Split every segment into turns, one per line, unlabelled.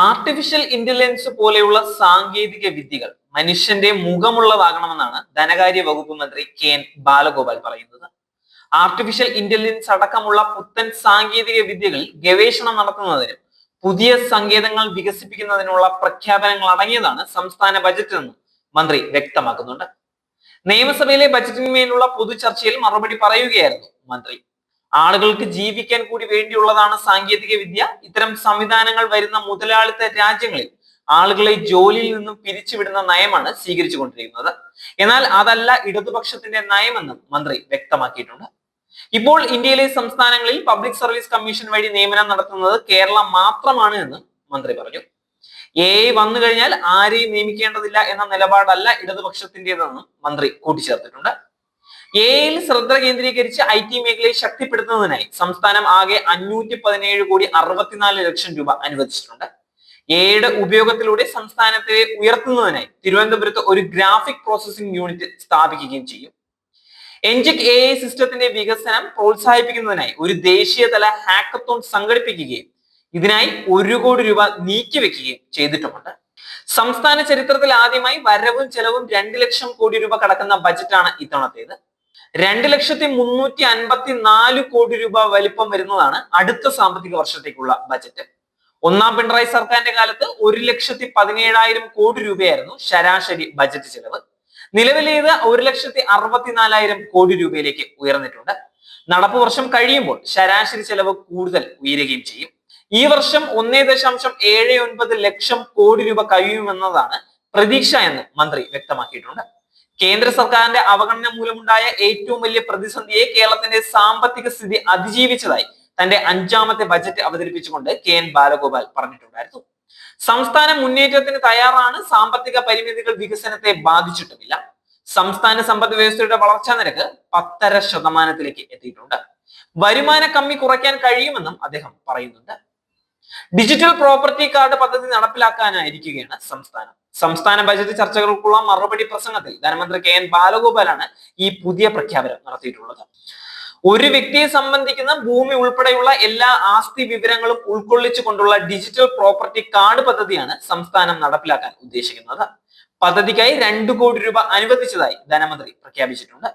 Artificial intelligence പോലെയുള്ള സാങ്കേതിക വിദ്യകൾ മനുഷ്യന്റെ മുഖമുള്ളതാകണമെന്നാണ് ധനകാര്യ വകുപ്പ് മന്ത്രി കെ.എൻ. ബാലഗോപാൽ പറയുന്നത്. ആർട്ടിഫിഷ്യൽ ഇന്റലിജൻസ് അടക്കമുള്ള പുത്തൻ സാങ്കേതിക വിദ്യകളിൽ ഗവേഷണം നടത്തുന്നതിനും പുതിയ സങ്കേതങ്ങൾ വികസിപ്പിക്കുന്നതിനുള്ള പ്രഖ്യാപനങ്ങൾ അടങ്ങിയതാണ് സംസ്ഥാന ബജറ്റ് എന്നും മന്ത്രി വ്യക്തമാക്കുന്നുണ്ട്. നിയമസഭയിലെ ബജറ്റിന്മേലുള്ള പൊതു ചർച്ചയിൽ മറുപടി പറയുകയായിരുന്നു മന്ത്രി. ആളുകൾക്ക് ജീവിക്കാൻ കൂടി വേണ്ടിയുള്ളതാണ് സാങ്കേതിക വിദ്യ. ഇത്തരം സംവിധാനങ്ങൾ വരുന്ന മുതലാളിത്ത രാജ്യങ്ങളിൽ ആളുകളെ ജോലിയിൽ നിന്നും പിരിച്ചുവിടുന്ന നയമാണ് സ്വീകരിച്ചു കൊണ്ടിരിക്കുന്നത്. എന്നാൽ അതല്ല ഇടതുപക്ഷത്തിന്റെ നയമെന്നും മന്ത്രി വ്യക്തമാക്കിയിട്ടുണ്ട്. ഇപ്പോൾ ഇന്ത്യയിലെ സംസ്ഥാനങ്ങളിൽ പബ്ലിക് സർവീസ് കമ്മീഷൻ വഴി നിയമനം നടത്തുന്നത് കേരളം മാത്രമാണ് എന്ന് മന്ത്രി പറഞ്ഞു. AI വന്നു കഴിഞ്ഞാൽ ആരെയും നിയമിക്കേണ്ടതില്ല എന്ന നിലപാടല്ല ഇടതുപക്ഷത്തിന്റേതെന്നും മന്ത്രി കൂട്ടിച്ചേർത്തിട്ടുണ്ട്. AI ശ്രദ്ധ കേന്ദ്രീകരിച്ച് IT മേഖലയെ ശക്തിപ്പെടുത്തുന്നതിനായി സംസ്ഥാനം ആകെ 517,64,00,000 രൂപ അനുവദിച്ചിട്ടുണ്ട്. AI ഉപയോഗത്തിലൂടെ സംസ്ഥാനത്തെ ഉയർത്തുന്നതിനായി തിരുവനന്തപുരത്ത് ഒരു ഗ്രാഫിക് പ്രോസസിംഗ് യൂണിറ്റ് സ്ഥാപിക്കുകയും ചെയ്യും. എൻജിക് AI സിസ്റ്റത്തിന്റെ വികസനം പ്രോത്സാഹിപ്പിക്കുന്നതിനായി ഒരു ദേശീയതല ഹാക്കത്തോൺ സംഘടിപ്പിക്കുകയും ഇതിനായി 1 കോടി രൂപ നീക്കിവെക്കുകയും ചെയ്തിട്ടുമുണ്ട്. സംസ്ഥാന ചരിത്രത്തിൽ ആദ്യമായി വരവും ചെലവും 2 ലക്ഷം കോടി രൂപ കടക്കുന്ന ബജറ്റാണ് ഇത്തവണത്തേത്. 2,354 കോടി രൂപ വലിപ്പം വരുന്നതാണ് അടുത്ത സാമ്പത്തിക വർഷത്തേക്കുള്ള ബജറ്റ്. ഒന്നാം പിണറായി സർക്കാരിന്റെ കാലത്ത് 1,17,000 കോടി രൂപയായിരുന്നു ശരാശരി ബജറ്റ് ചെലവ്. നിലവിലേത് 1,64,000 കോടി രൂപയിലേക്ക് ഉയർന്നിട്ടുണ്ട്. നടപ്പ് വർഷം കഴിയുമ്പോൾ ശരാശരി ചെലവ് കൂടുതൽ ഉയരുകയും ചെയ്യും. ഈ വർഷം 1.79 ലക്ഷം കോടി രൂപ കഴിയുമെന്നതാണ് പ്രതീക്ഷ എന്ന് മന്ത്രി വ്യക്തമാക്കിയിട്ടുണ്ട്. കേന്ദ്ര സർക്കാരിന്റെ അവഗണന മൂലമുണ്ടായ ഏറ്റവും വലിയ പ്രതിസന്ധിയെ കേരളത്തിന്റെ സാമ്പത്തിക സ്ഥിതി അതിജീവിച്ചതായി തന്റെ 5ാമത്തെ ബജറ്റ് അവതരിപ്പിച്ചുകൊണ്ട് കെ.എൻ. ബാലഗോപാൽ പറഞ്ഞിട്ടുണ്ടായിരുന്നു. സംസ്ഥാനം മുന്നേറ്റത്തിന് തയ്യാറാണ്. സാമ്പത്തിക പരിമിതികൾ വികസനത്തെ ബാധിച്ചിട്ടുമില്ല. സംസ്ഥാന സമ്പദ് വ്യവസ്ഥയുടെ വളർച്ചാ നിരക്ക് 10.5% എത്തിയിട്ടുണ്ട്. വരുമാന കമ്മി കുറയ്ക്കാൻ കഴിയുമെന്നും അദ്ദേഹം പറയുന്നുണ്ട്. ഡിജിറ്റൽ പ്രോപ്പർട്ടി കാർഡ് പദ്ധതി നടപ്പിലാക്കാനായിരിക്കുകയാണ് സംസ്ഥാന ബജറ്റ് ചർച്ചകൾക്കുള്ള മറുപടി പ്രസംഗത്തിൽ ധനമന്ത്രി കെ.എൻ. ബാലഗോപാലാണ് ഈ പുതിയ പ്രഖ്യാപനം നടത്തിയിട്ടുള്ളത്. ഒരു വ്യക്തിയെ സംബന്ധിക്കുന്ന ഭൂമി ഉൾപ്പെടെയുള്ള എല്ലാ ആസ്തി വിവരങ്ങളും ഉൾക്കൊള്ളിച്ചുകൊണ്ടുള്ള ഡിജിറ്റൽ പ്രോപ്പർട്ടി കാർഡ് പദ്ധതിയാണ് സംസ്ഥാനം നടപ്പിലാക്കാൻ ഉദ്ദേശിക്കുന്നത്. പദ്ധതിക്കായി 2 കോടി രൂപ അനുവദിച്ചതായി ധനമന്ത്രി പ്രഖ്യാപിച്ചിട്ടുണ്ട്.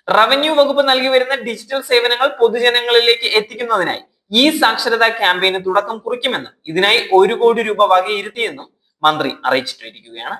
റവന്യൂ വകുപ്പ് നൽകി വരുന്ന ഡിജിറ്റൽ സേവനങ്ങൾ പൊതുജനങ്ങളിലേക്ക് എത്തിക്കുന്നതിനായി ഈ സാക്ഷരതാ ക്യാമ്പയിന് തുടക്കം കുറിക്കുമെന്നും ഇതിനായി 1 കോടി രൂപ വകയിരുത്തിയെന്നും മന്ത്രി അറിയിച്ചിട്ടിരിക്കുകയാണ്.